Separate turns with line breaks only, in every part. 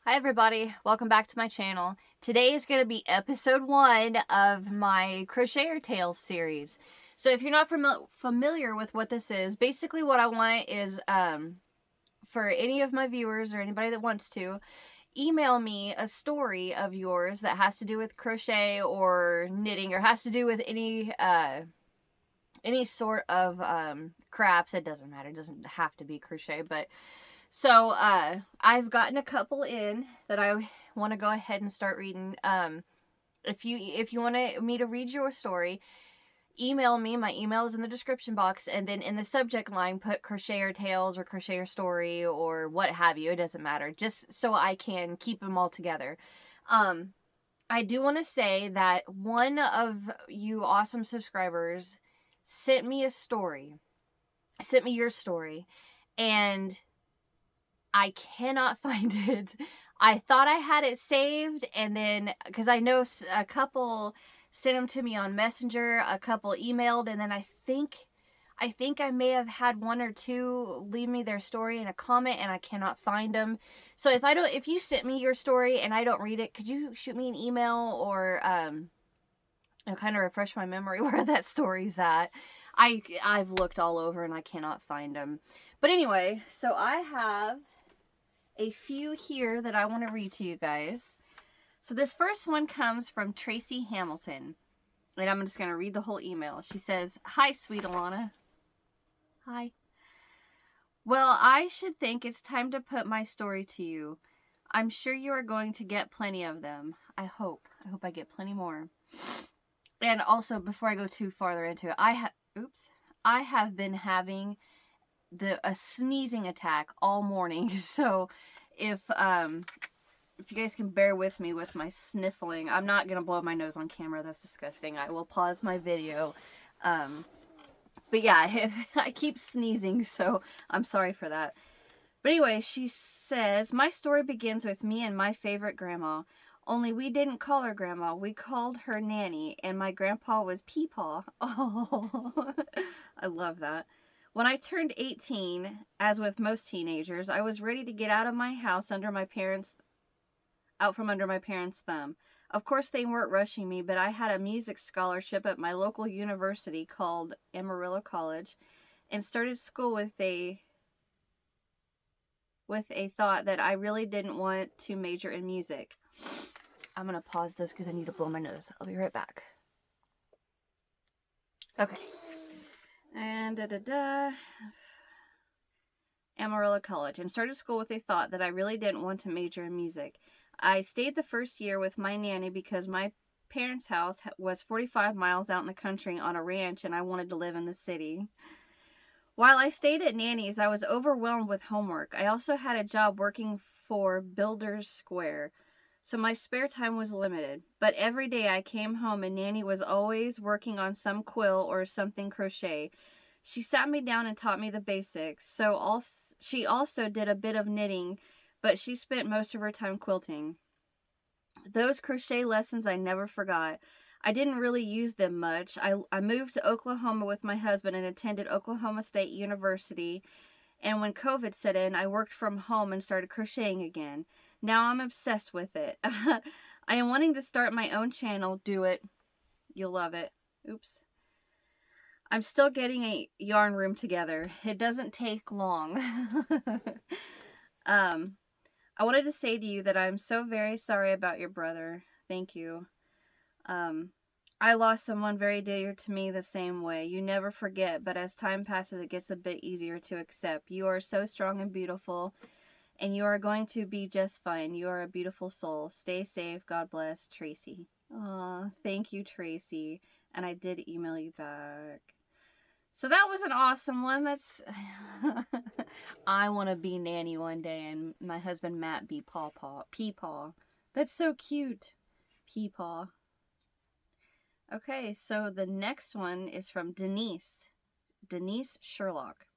Hi everybody, welcome back to my channel. Today is going to be episode 1 of my Crocheter Tales series. So if you're not familiar with what this is, basically what I want is for any of my viewers or anybody that wants to, email me a story of yours that has to do with crochet or knitting or has to do with any sort of crafts. It doesn't matter, it doesn't have to be crochet, but so, I've gotten a couple in that I want to go ahead and start reading. If you want me to read your story, email me. My email is in the description box, and then in the subject line, put Crocheter Tales or Crocheter Story or what have you. It doesn't matter, just so I can keep them all together. I do want to say that one of you awesome subscribers sent me a story. Sent me your story, and I cannot find it. I thought I had it saved, and then, because I know a couple sent them to me on Messenger, a couple emailed, and then I think I may have had one or two leave me their story in a comment, and I cannot find them. So if you sent me your story and I don't read it, could you shoot me an email or kind of refresh my memory where that story's at? I've looked all over and I cannot find them. But anyway, so I have a few here that I want to read to you guys. So this first one comes from Tracy Hamilton, and I'm just going to read the whole email. She says, "Hi, sweet Alana." Hi. "Well, I should think it's time to put my story to you. I'm sure you are going to get plenty of them. I hope I get plenty more. And also, before I go too farther into it, I have been having a sneezing attack all morning. So if you guys can bear with me with my sniffling, I'm not gonna blow my nose on camera. That's disgusting. I will pause my video. But yeah, I keep sneezing, so I'm sorry for that. But anyway, she says, "My story begins with me and my favorite grandma. Only we didn't call her grandma. We called her Nanny, and my grandpa was Peepaw." Oh, I love that. "When I turned 18, as with most teenagers, I was ready to get out of my house out from under my parents' thumb. Of course, they weren't rushing me, but I had a music scholarship at my local university called Amarillo College, and started school with a thought that I really didn't want to major in music." I'm going to pause this because I need to blow my nose. I'll be right back. Okay. And Amarillo College, and started school with a thought that I really didn't want to major in music. I stayed the first year with my nanny because my parents' house was 45 miles out in the country on a ranch, and I wanted to live in the city. While I stayed at Nanny's, I was overwhelmed with homework. I also had a job working for Builders Square, so my spare time was limited. But every day I came home and Nanny was always working on some quill or something crochet. She sat me down and taught me the basics. She also did a bit of knitting, but she spent most of her time quilting. Those crochet lessons I never forgot. I didn't really use them much. I moved to Oklahoma with my husband and attended Oklahoma State University. And when COVID set in, I worked from home and started crocheting again. Now I'm obsessed with it. I am wanting to start my own channel. Do it. You'll love it. Oops. I'm still getting a yarn room together. It doesn't take long." "I wanted to say to you that I'm so very sorry about your brother. Thank you. I lost someone very dear to me the same way. You never forget, but as time passes, it gets a bit easier to accept. You are so strong and beautiful, and you are going to be just fine. You are a beautiful soul. Stay safe. God bless, Tracy." Aw, thank you, Tracy. And I did email you back. So that was an awesome one. That's I want to be Nanny one day, and my husband Matt be Peepaw. That's so cute. Peepaw. Okay, so the next one is from Denise. Denise Sherlock.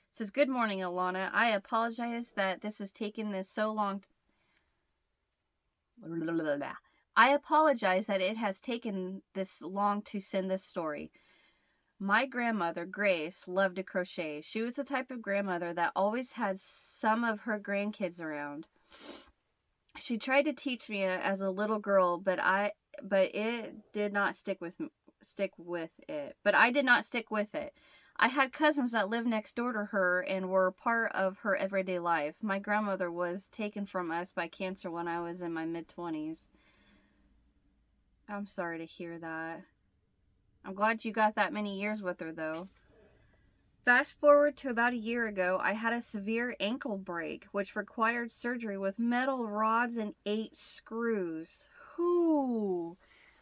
It says, "Good morning, Alana. I apologize that this has taken this so long. I apologize that it has taken this long to send this story. My grandmother, Grace, loved to crochet. She was the type of grandmother that always had some of her grandkids around. She tried to teach me as a little girl, but it did not stick with it. But I did not stick with it. I had cousins that lived next door to her and were part of her everyday life. My grandmother was taken from us by cancer when I was in my mid-20s. I'm sorry to hear that. I'm glad you got that many years with her, though. Fast forward to about a year ago, I had a severe ankle break, which required surgery with metal rods and 8 screws. Whew,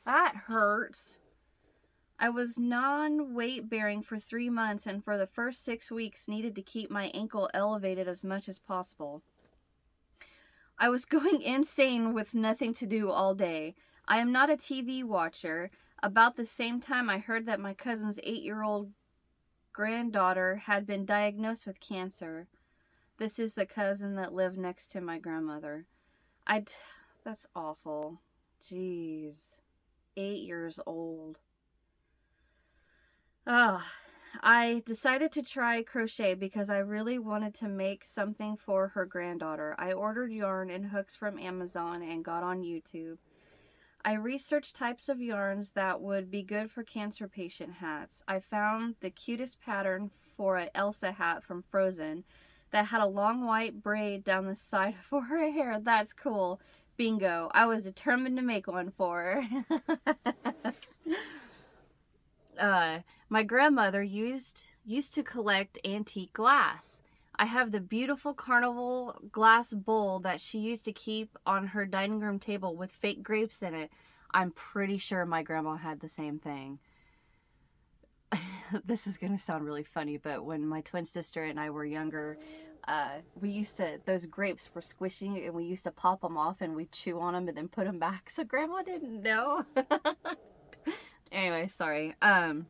that hurts. I was non-weight bearing for 3 months, and for the first 6 weeks needed to keep my ankle elevated as much as possible. I was going insane with nothing to do all day. I am not a TV watcher. About the same time, I heard that my cousin's 8-year-old granddaughter had been diagnosed with cancer. This is the cousin that lived next to my grandmother. That's awful. Jeez. 8 years old. I decided to try crochet because I really wanted to make something for her granddaughter. I ordered yarn and hooks from Amazon and got on YouTube. I researched types of yarns that would be good for cancer patient hats. I found the cutest pattern for an Elsa hat from Frozen that had a long white braid down the side for her hair. That's cool. Bingo. I was determined to make one for her. My grandmother used to collect antique glass. I have the beautiful carnival glass bowl that she used to keep on her dining room table with fake grapes in it. I'm pretty sure my grandma had the same thing. This is going to sound really funny, but when my twin sister and I were younger, those grapes were squishy and we used to pop them off and we'd chew on them and then put them back. So grandma didn't know. Anyway, sorry. I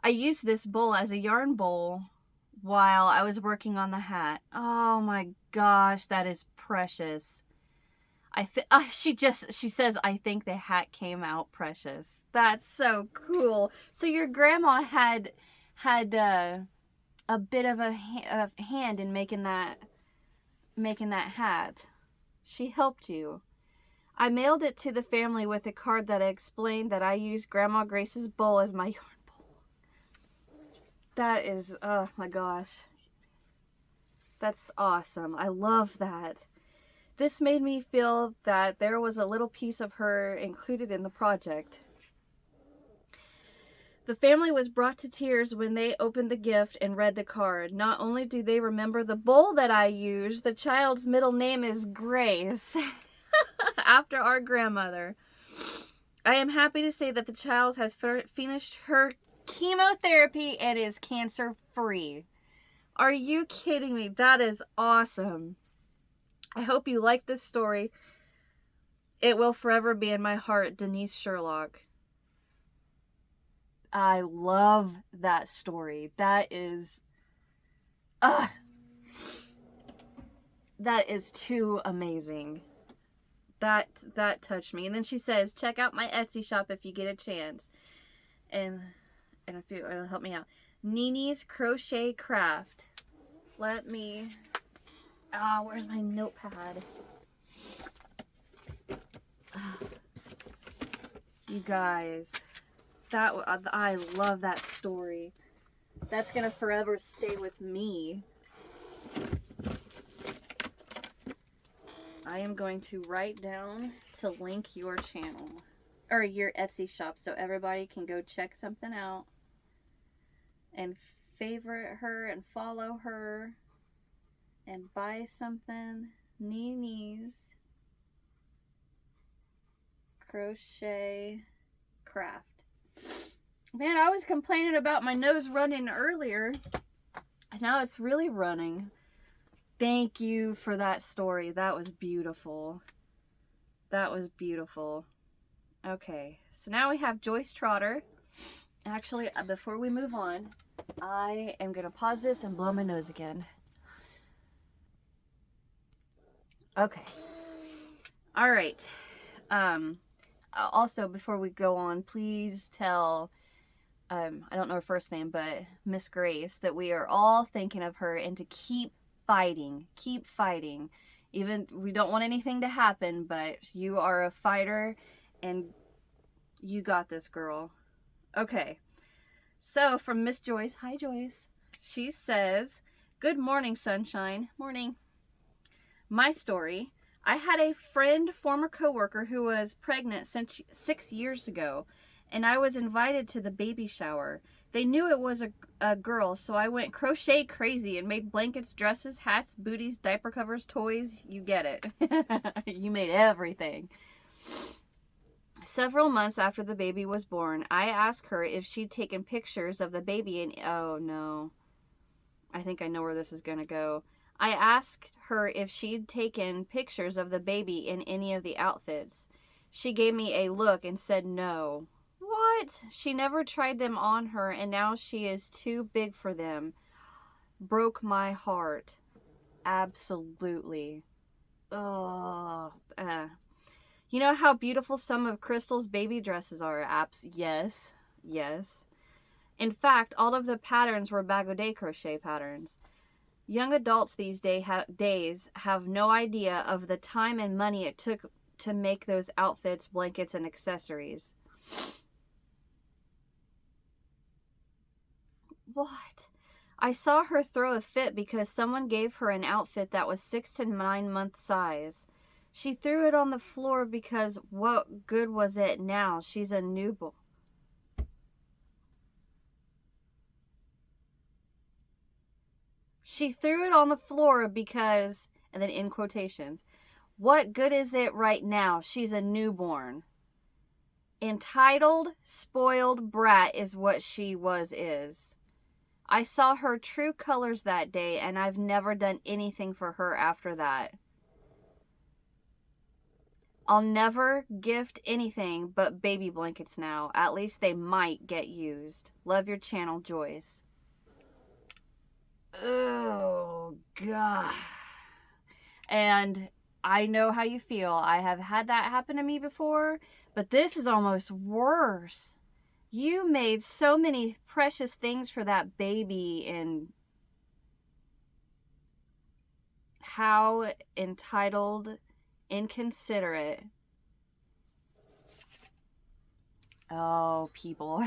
used this bowl as a yarn bowl while I was working on the hat. Oh my gosh, that is precious. She says, I think the hat came out precious. That's so cool. So your grandma had a bit of a hand in making that hat. She helped you. I mailed it to the family with a card that explained that I used Grandma Grace's bowl as my yarn bowl. That is, oh my gosh. That's awesome. I love that. This made me feel that there was a little piece of her included in the project. The family was brought to tears when they opened the gift and read the card. Not only do they remember the bowl that I used, the child's middle name is Grace, after our grandmother. I am happy to say that the child has finished her chemotherapy and is cancer-free. Are you kidding me? That is awesome. I hope you like this story. It will forever be in my heart, Denise Sherlock. I love that story. That is too amazing. That touched me. And then she says, check out my Etsy shop if you get a chance. And if it'll help me out. Nini's Crochet Craft. Where's my notepad? You guys, I love that story. That's gonna forever stay with me. I am going to write down to link your channel or your Etsy shop so everybody can go check something out and favorite her and follow her and buy something. Nini's Crochet Craft. Man, I was complaining about my nose running earlier, and now it's really running. Thank you for that story. That was beautiful. That was beautiful. Okay, so now we have Joyce Trotter. Actually, before we move on, I am going to pause this and blow my nose again. Okay. All right. Also, before we go on, please tell, I don't know her first name, but Miss Grace, that we are all thinking of her and to keep fighting. Keep fighting. Even, we don't want anything to happen, but you are a fighter and you got this, girl. Okay. So from Miss Joyce. Hi, Joyce. She says, "Good morning, sunshine." Morning. My story. I had a friend, former coworker, who was pregnant since 6 years ago, and I was invited to the baby shower. They knew it was a girl, so I went crochet crazy and made blankets, dresses, hats, booties, diaper covers, toys. You get it. You made everything. Several months after the baby was born, I asked her if she'd taken pictures of the baby, and oh no, I think I know where this is going to go. I asked her if she'd taken pictures of the baby in any of the outfits. She gave me a look and said no. What? She never tried them on her, and now she is too big for them. Broke my heart. Absolutely. Oh. You know how beautiful some of Crystal's baby dresses are? Yes. Yes. In fact, all of the patterns were bag-o-day crochet patterns. Young adults these days have no idea of the time and money it took to make those outfits, blankets, and accessories. What? I saw her throw a fit because someone gave her an outfit that was 6 to 9 month size. She threw it on the floor because what good was it now? She's a newborn. She threw it on the floor because, and then in quotations, what good is it right now? She's a newborn. Entitled, spoiled brat is what she is. I saw her true colors that day, and I've never done anything for her after that. I'll never gift anything but baby blankets now. At least they might get used. Love your channel, Joyce. Oh, God. And I know how you feel. I have had that happen to me before, but this is almost worse. You made so many precious things for that baby, and how entitled, inconsiderate. Oh, people.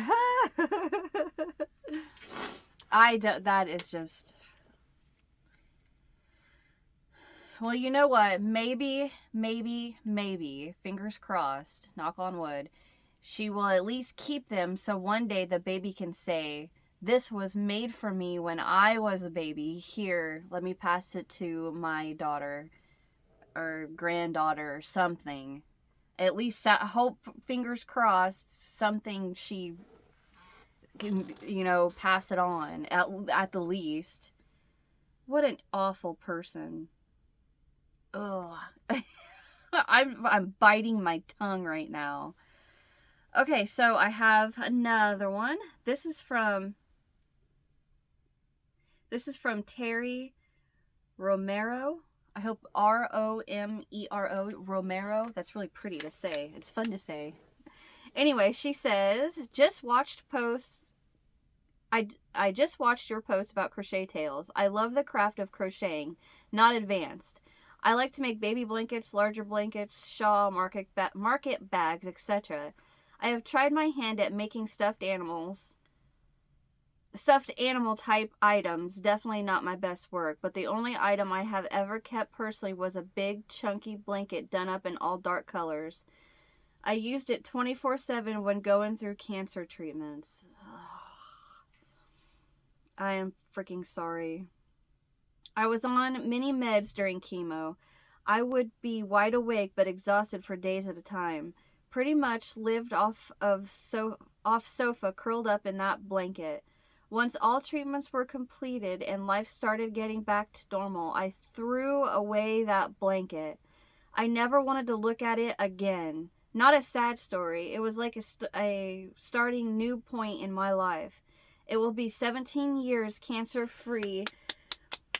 That is just... Well, you know what? Maybe, fingers crossed, knock on wood, she will at least keep them so one day the baby can say, this was made for me when I was a baby. Here, let me pass it to my daughter or granddaughter or something. At least hope, fingers crossed, something she can, pass it on at the least. What an awful person. Ugh. I'm biting my tongue right now. Okay, so I have another one. This is from Terry Romero. I hope Romero. Romero. That's really pretty to say. It's fun to say. Anyway, she says, I just watched your post about crochet tales. I love the craft of crocheting, not advanced. I like to make baby blankets, larger blankets, shawl, market bags, etc. I have tried my hand at making stuffed animal type items. Definitely not my best work, but the only item I have ever kept personally was a big chunky blanket done up in all dark colors. I used it 24/7 when going through cancer treatments. I am freaking sorry. I was on many meds during chemo. I would be wide awake but exhausted for days at a time. Pretty much lived off sofa curled up in that blanket. Once all treatments were completed and life started getting back to normal, I threw away that blanket. I never wanted to look at it again. Not a sad story. It was like a starting new point in my life. It will be 17 years cancer-free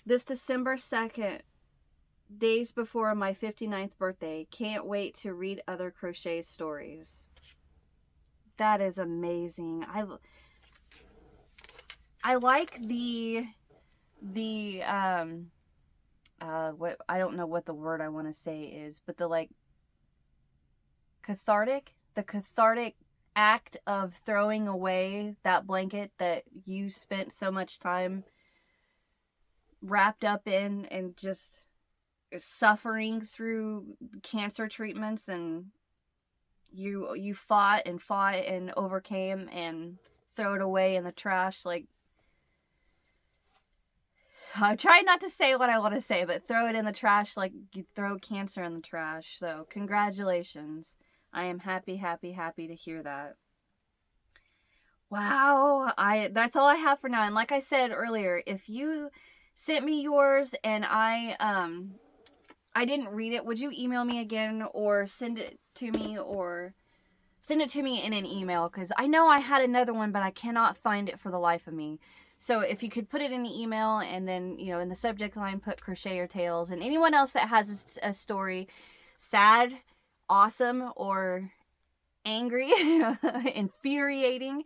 this December 2nd, days before my 59th birthday. Can't wait to read other crochet stories. That is amazing. I like the what, I don't know what the word I want to say is, but the like cathartic act of throwing away that blanket that you spent so much time wrapped up in and just suffering through cancer treatments, and you fought and overcame and throw it away in the trash. Like, I try not to say what I want to say, but throw it in the trash like you throw cancer in the trash. So congratulations. I am happy to hear that. Wow, that's all I have for now. And like I said earlier, if you sent me yours and I didn't read it, would you email me again or send it to me, or send it to me in an email? Because I know I had another one, but I cannot find it for the life of me. So if you could put it in the email, and then, you know, in the subject line, put Crocheter Tales, and anyone else that has a story, sad, awesome, or angry, infuriating,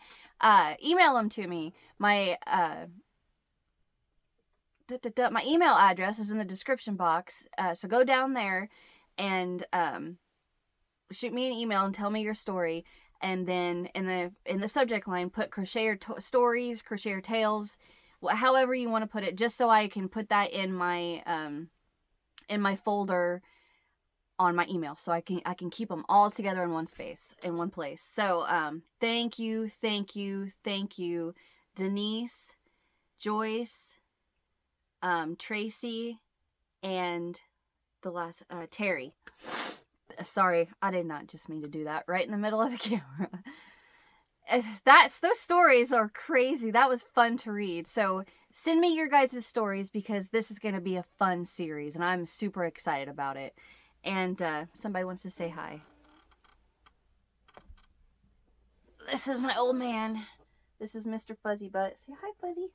email them to me. My my email address is in the description box, so go down there and shoot me an email and tell me your story. And then in the subject line, put Crocheter stories, Crocheter tales, however you want to put it, just so I can put that in my folder on my email, so I can keep them all together in one place. So thank you, Denise, Joyce, Tracy, and the last Terry. Sorry, I did not just mean to do that right in the middle of the camera. Those stories are crazy. That was fun to read. So send me your guys' stories, because this is going to be a fun series, and I'm super excited about it. And somebody wants to say hi. This is my old man. This is Mr. Fuzzy Butt. Say hi, Fuzzy.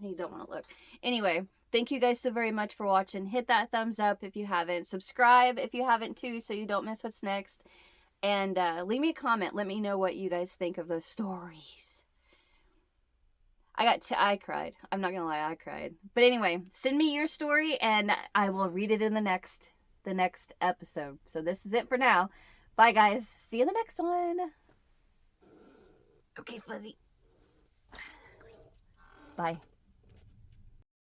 You don't want to look. Anyway, thank you guys so very much for watching. Hit that thumbs up if you haven't. Subscribe if you haven't too, so you don't miss what's next. And leave me a comment. Let me know what you guys think of those stories. I cried. I'm not gonna lie, I cried. But anyway, send me your story and I will read it in the next episode. So this is it for now. Bye guys. See you in the next one. Okay, Fuzzy. Bye.